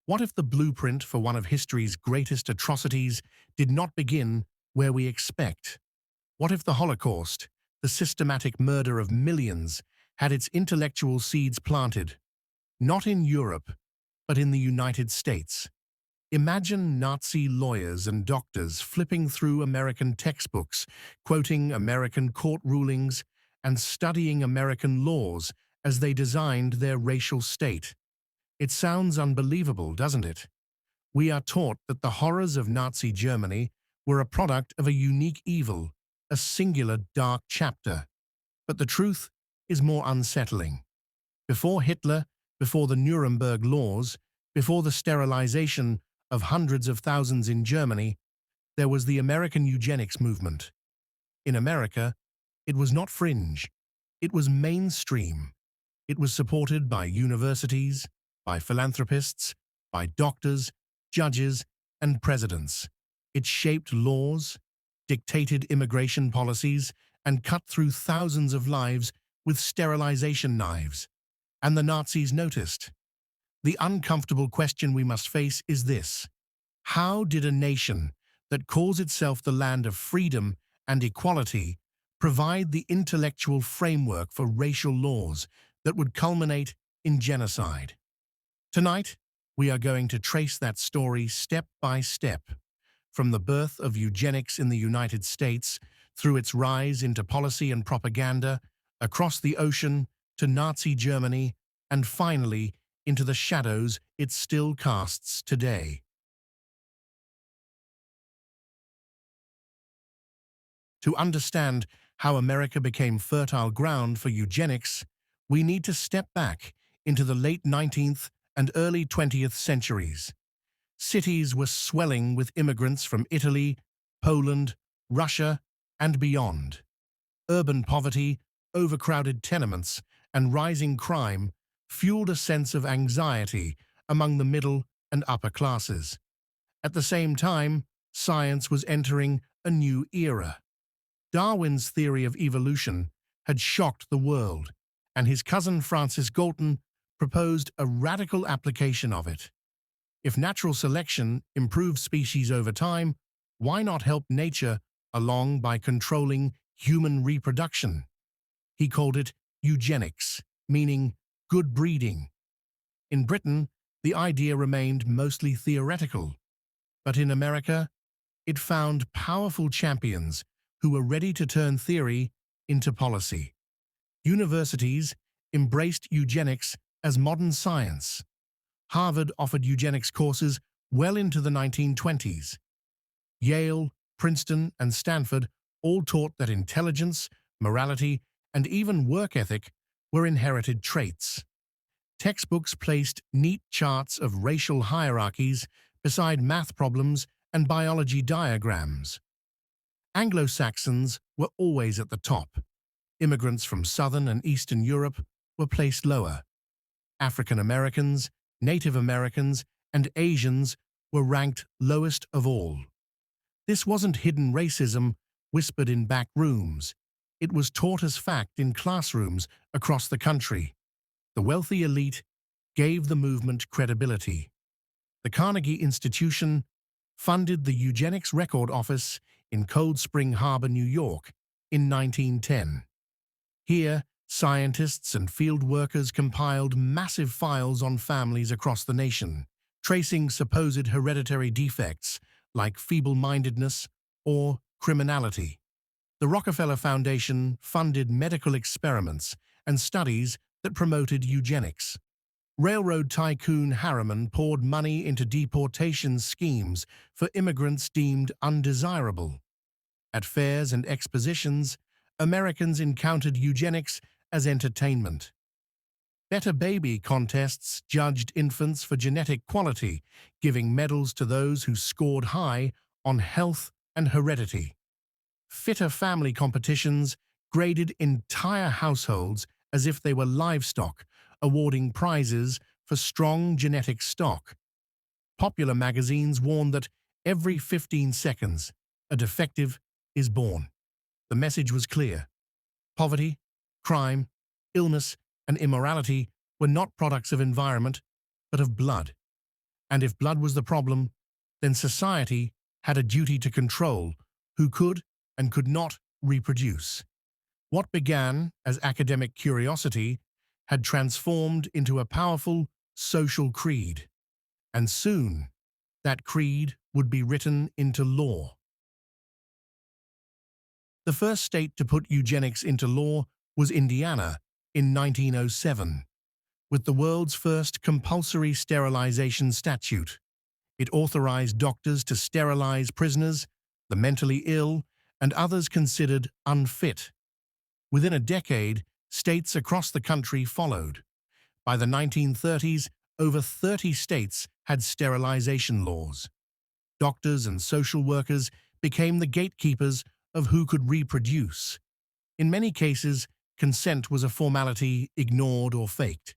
What if the blueprint for one of history's greatest atrocities did not begin where we expect? What if the Holocaust, the systematic murder of millions, had its intellectual seeds planted, not in Europe, but in the United States? Imagine Nazi lawyers and doctors flipping through American textbooks, quoting American court rulings, and studying American laws as they designed their racial state. It sounds unbelievable, doesn't it? We are taught that the horrors of Nazi Germany were a product of a unique evil, a singular dark chapter. But the truth is more unsettling. Before Hitler, before the Nuremberg laws, before the sterilization of hundreds of thousands in Germany, there was the American Eugenics Movement. In America, it was not fringe. It was mainstream. It was supported by universities, by philanthropists, by doctors, judges, and presidents. It shaped laws, dictated immigration policies, and cut through thousands of lives with sterilization knives. And the Nazis noticed. The uncomfortable question we must face is this: how did a nation that calls itself the land of freedom and equality provide the intellectual framework for racial laws that would culminate in genocide? Tonight, we are going to trace that story step by step, from the birth of eugenics in the United States, through its rise into policy and propaganda, across the ocean to Nazi Germany, and finally into the shadows it still casts today. To understand how America became fertile ground for eugenics, we need to step back into the late 19th and early 20th centuries. Cities were swelling with immigrants from Italy, Poland, Russia, and beyond. Urban poverty, overcrowded tenements, and rising crime fueled a sense of anxiety among the middle and upper classes. At the same time, science was entering a new era. Darwin's theory of evolution had shocked the world, and his cousin Francis Galton proposed a radical application of it. If natural selection improves species over time, why not help nature along by controlling human reproduction? He called it eugenics, meaning good breeding. In Britain, the idea remained mostly theoretical, but in America, it found powerful champions who were ready to turn theory into policy. Universities embraced eugenics as modern science. Harvard offered eugenics courses well into the 1920s. Yale, Princeton, and Stanford all taught that intelligence, morality, and even work ethic were inherited traits. Textbooks placed neat charts of racial hierarchies beside math problems and biology diagrams. Anglo-Saxons were always at the top. Immigrants from Southern and Eastern Europe were placed lower. African Americans, Native Americans, and Asians were ranked lowest of all. This wasn't hidden racism whispered in back rooms. It was taught as fact in classrooms across the country. The wealthy elite gave the movement credibility. The Carnegie Institution funded the Eugenics Record Office in Cold Spring Harbor, New York, in 1910. Here, scientists and field workers compiled massive files on families across the nation, tracing supposed hereditary defects like feeble-mindedness or criminality. The Rockefeller Foundation funded medical experiments and studies that promoted eugenics. Railroad tycoon Harriman poured money into deportation schemes for immigrants deemed undesirable. At fairs and expositions, Americans encountered eugenics as entertainment. Better Baby contests judged infants for genetic quality, giving medals to those who scored high on health and heredity. Fitter family competitions graded entire households as if they were livestock, awarding prizes for strong genetic stock. Popular magazines warned that every 15 seconds, a defective is born. The message was clear. Poverty, crime, illness, and immorality were not products of environment, but of blood. And if blood was the problem, then society had a duty to control who could and could not reproduce. What began as academic curiosity had transformed into a powerful social creed, and soon that creed would be written into law. The first state to put eugenics into law was Indiana in 1907, with the world's first compulsory sterilization statute. It authorized doctors to sterilize prisoners, the mentally ill, and others considered unfit. Within a decade, states across the country followed. By the 1930s, over 30 states had sterilization laws. Doctors and social workers became the gatekeepers of who could reproduce. In many cases, consent was a formality ignored or faked.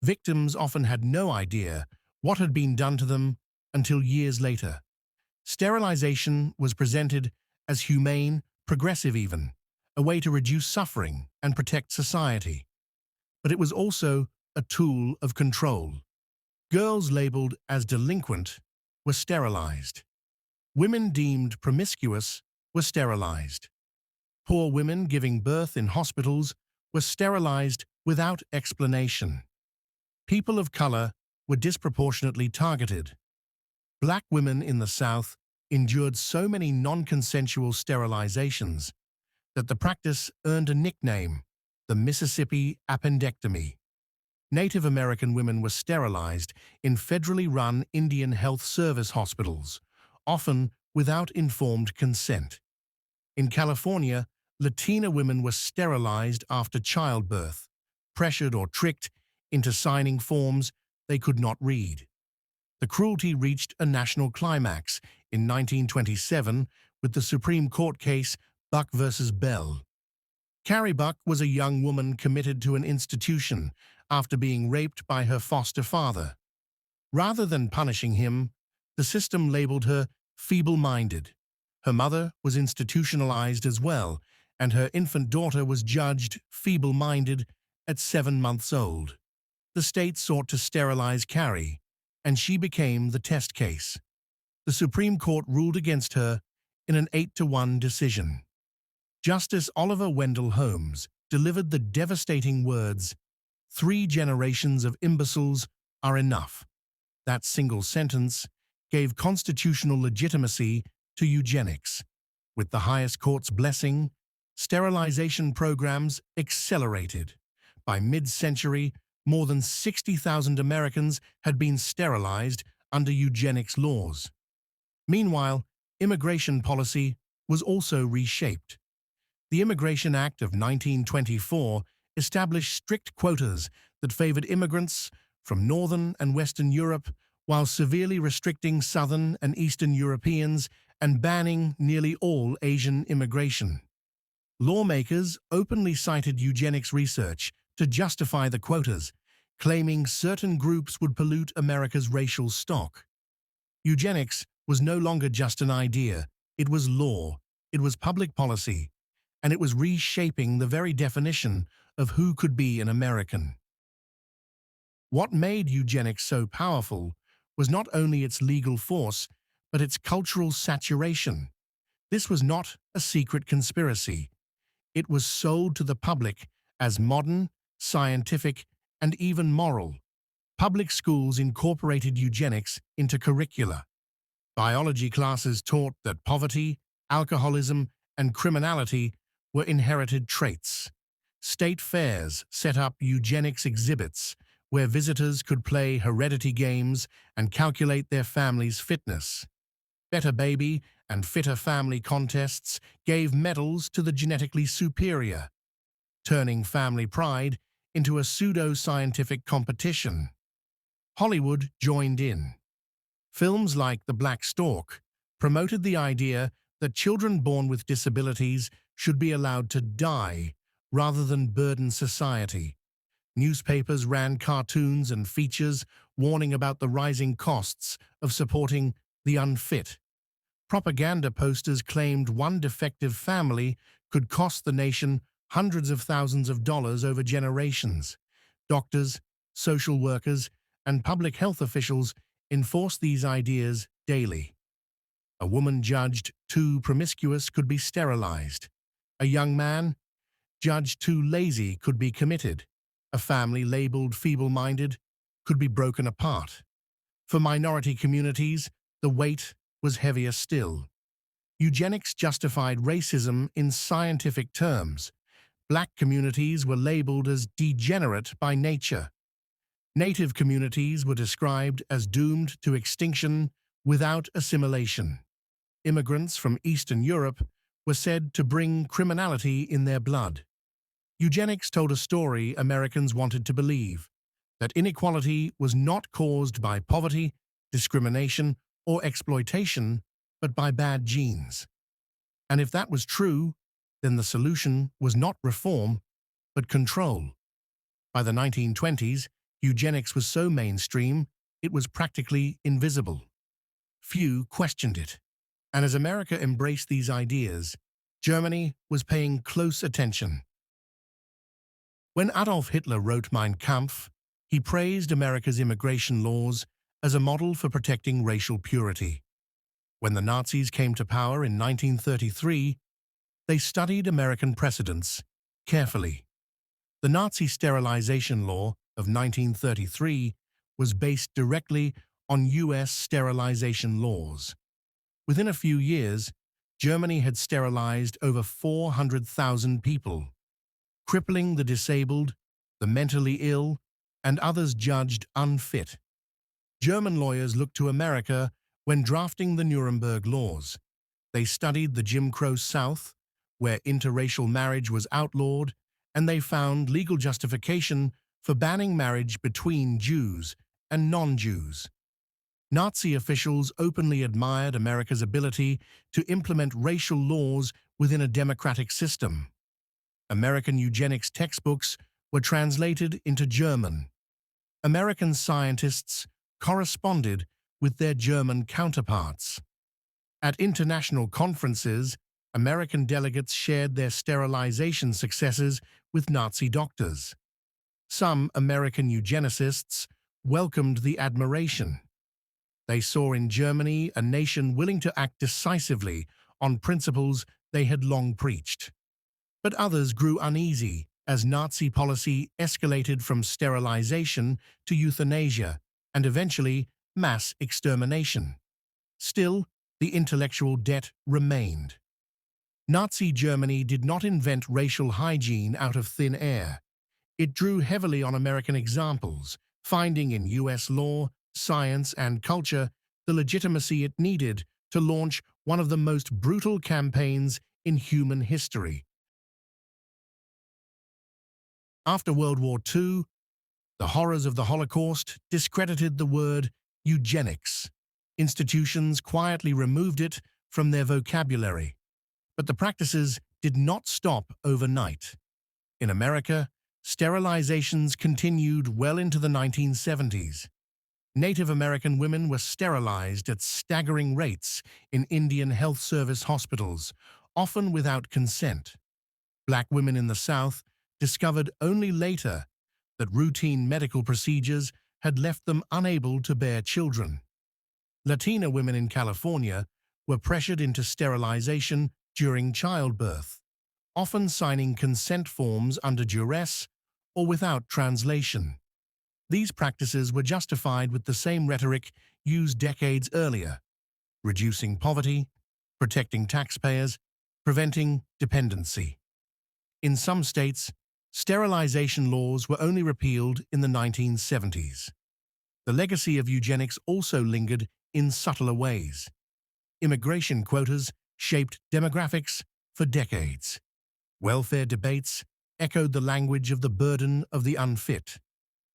Victims often had no idea what had been done to them until years later. Sterilization was presented as humane, progressive even, a way to reduce suffering and protect society. But it was also a tool of control. Girls labeled as delinquent were sterilized. Women deemed promiscuous were sterilized. Poor women giving birth in hospitals were sterilized without explanation. People of color were disproportionately targeted. Black women in the South endured so many non-consensual sterilizations that the practice earned a nickname, the Mississippi appendectomy. Native American women were sterilized in federally run Indian Health Service hospitals, often without informed consent. In California, Latina women were sterilized after childbirth, pressured or tricked into signing forms they could not read. The cruelty reached a national climax in 1927 with the Supreme Court case Buck versus Bell. Carrie Buck was a young woman committed to an institution after being raped by her foster father. Rather than punishing him, the system labeled her feeble-minded. Her mother was institutionalized as well, and her infant daughter was judged feeble-minded at 7 months old. The state sought to sterilize Carrie, and she became the test case. The Supreme Court ruled against her in an 8-1 decision. Justice Oliver Wendell Holmes delivered the devastating words, "3 generations of imbeciles are enough." That single sentence gave constitutional legitimacy to eugenics. With the highest court's blessing, sterilization programs accelerated. By mid-century, more than 60,000 Americans had been sterilized under eugenics laws. Meanwhile, immigration policy was also reshaped. The Immigration Act of 1924 established strict quotas that favored immigrants from Northern and Western Europe while severely restricting Southern and Eastern Europeans and banning nearly all Asian immigration. Lawmakers openly cited eugenics research to justify the quotas, claiming certain groups would pollute America's racial stock. Eugenics was no longer just an idea, it was law, it was public policy, and it was reshaping the very definition of who could be an American. What made eugenics so powerful was not only its legal force, but its cultural saturation. This was not a secret conspiracy. It was sold to the public as modern, scientific, and even moral. Public schools incorporated eugenics into curricula. Biology classes taught that poverty, alcoholism, and criminality were inherited traits. State fairs set up eugenics exhibits where visitors could play heredity games and calculate their family's fitness. Better Baby and Fitter Family contests gave medals to the genetically superior, turning family pride into a pseudo-scientific competition. Hollywood joined in. Films like The Black Stork promoted the idea that children born with disabilities should be allowed to die rather than burden society. Newspapers ran cartoons and features warning about the rising costs of supporting the unfit. Propaganda posters claimed one defective family could cost the nation hundreds of thousands of dollars over generations. Doctors, social workers, and public health officials enforced these ideas daily. A woman judged too promiscuous could be sterilized. A young man judged too lazy could be committed. A family labeled feeble-minded could be broken apart. For minority communities, the weight was heavier still. Eugenics justified racism in scientific terms. Black communities were labeled as degenerate by nature. Native communities were described as doomed to extinction without assimilation. Immigrants from Eastern Europe were said to bring criminality in their blood. Eugenics told a story Americans wanted to believe, that inequality was not caused by poverty, discrimination, or exploitation, but by bad genes. And if that was true, then the solution was not reform, but control. By the 1920s, eugenics was so mainstream, it was practically invisible. Few questioned it. And as America embraced these ideas, Germany was paying close attention. When Adolf Hitler wrote Mein Kampf, he praised America's immigration laws as a model for protecting racial purity. When the Nazis came to power in 1933, they studied American precedents carefully. The Nazi sterilization law of 1933 was based directly on U.S. sterilization laws. Within a few years, Germany had sterilized over 400,000 people, crippling the disabled, the mentally ill, and others judged unfit. German lawyers looked to America when drafting the Nuremberg laws. They studied the Jim Crow South, where interracial marriage was outlawed, and they found legal justification for banning marriage between Jews and non-Jews. Nazi officials openly admired America's ability to implement racial laws within a democratic system. American eugenics textbooks were translated into German. American scientists corresponded with their German counterparts. At international conferences, American delegates shared their sterilization successes with Nazi doctors. Some American eugenicists welcomed the admiration. They saw in Germany a nation willing to act decisively on principles they had long preached. But others grew uneasy as Nazi policy escalated from sterilization to euthanasia and eventually mass extermination. Still, the intellectual debt remained. Nazi Germany did not invent racial hygiene out of thin air. It drew heavily on American examples, finding in U.S. law, science, and culture the legitimacy it needed to launch one of the most brutal campaigns in human history. After World War II, the horrors of the Holocaust discredited the word eugenics. Institutions quietly removed it from their vocabulary. But the practices did not stop overnight. In America, sterilizations continued well into the 1970s. Native American women were sterilized at staggering rates in Indian Health Service hospitals, often without consent. Black women in the South discovered only later that routine medical procedures had left them unable to bear children. Latina women in California were pressured into sterilization during childbirth, often signing consent forms under duress or without translation. These practices were justified with the same rhetoric used decades earlier: reducing poverty, protecting taxpayers, preventing dependency. In some states, sterilization laws were only repealed in the 1970s. The legacy of eugenics also lingered in subtler ways. Immigration quotas shaped demographics for decades. Welfare debates echoed the language of the burden of the unfit.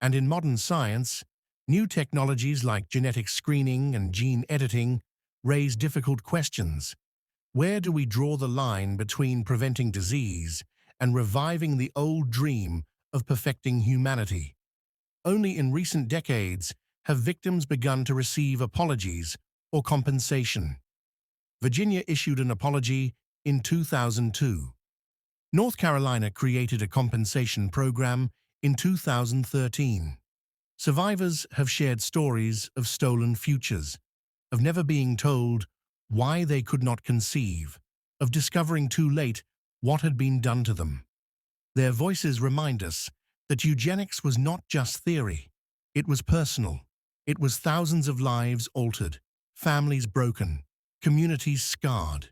And in modern science, new technologies like genetic screening and gene editing raise difficult questions. Where do we draw the line between preventing disease and reviving the old dream of perfecting humanity? Only in recent decades have victims begun to receive apologies or compensation. Virginia issued an apology in 2002. North Carolina created a compensation program in 2013. Survivors have shared stories of stolen futures, of never being told why they could not conceive, of discovering too late what had been done to them. Their voices remind us that eugenics was not just theory. It was personal. It was thousands of lives altered, families broken, communities scarred.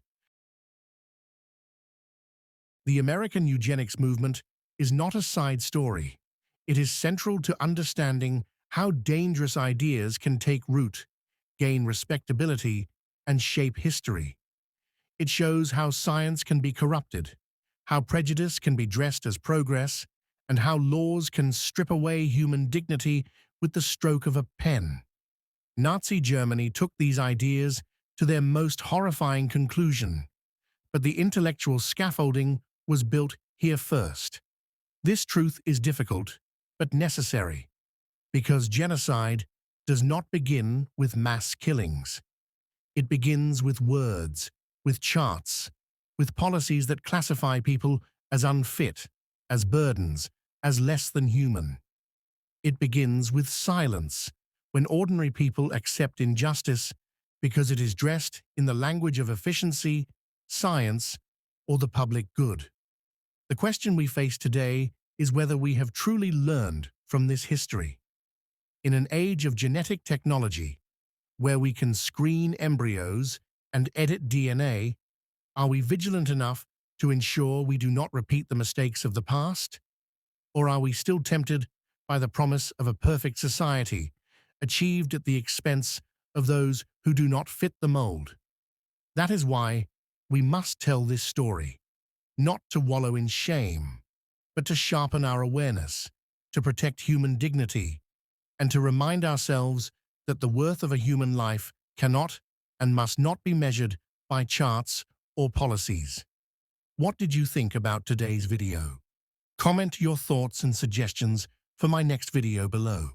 The American Eugenics Movement is not a side story. It is central to understanding how dangerous ideas can take root, gain respectability, and shape history. It shows how science can be corrupted, how prejudice can be dressed as progress, and how laws can strip away human dignity with the stroke of a pen. Nazi Germany took these ideas to their most horrifying conclusion, but the intellectual scaffolding was built here first. This truth is difficult, but necessary, because genocide does not begin with mass killings. It begins with words, with charts, with policies that classify people as unfit, as burdens, as less than human. It begins with silence, when ordinary people accept injustice because it is dressed in the language of efficiency, science, or the public good. The question we face today is whether we have truly learned from this history. In an age of genetic technology, where we can screen embryos and edit DNA, are we vigilant enough to ensure we do not repeat the mistakes of the past? Or are we still tempted by the promise of a perfect society, achieved at the expense of those who do not fit the mold? That is why we must tell this story, not to wallow in shame, but to sharpen our awareness, to protect human dignity, and to remind ourselves that the worth of a human life cannot and must not be measured by charts or policies. What did you think about today's video? Comment your thoughts and suggestions for my next video below.